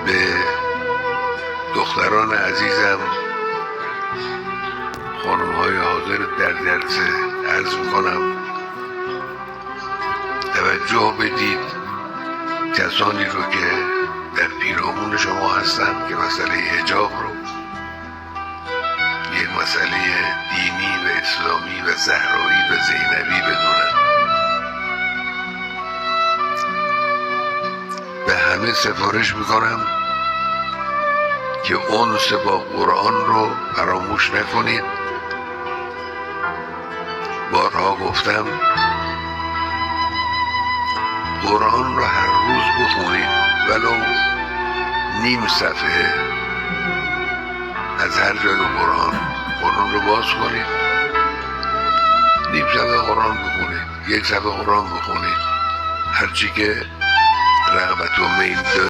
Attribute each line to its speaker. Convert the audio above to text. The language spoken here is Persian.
Speaker 1: به دختران عزیزم، خانم‌های حاضر در جلسه عرض میکنم توجه بدید کسانی رو که در پیرامون شما هستند که مسئله حجاب رو یک مسئله دینی و اسلامی و زهرایی و زینبی بدونن. به همه سفارش میکنم که انس با قرآن رو فراموش نکنید. بارها گفتم قرآن رو هر روز بخونید، ولو نیم صفحه از هر جای قرآن رو باز کنید، نیم صفحه قرآن بخونید، یک صفحه قرآن بخونید، هرچی که رغبت و میل دارید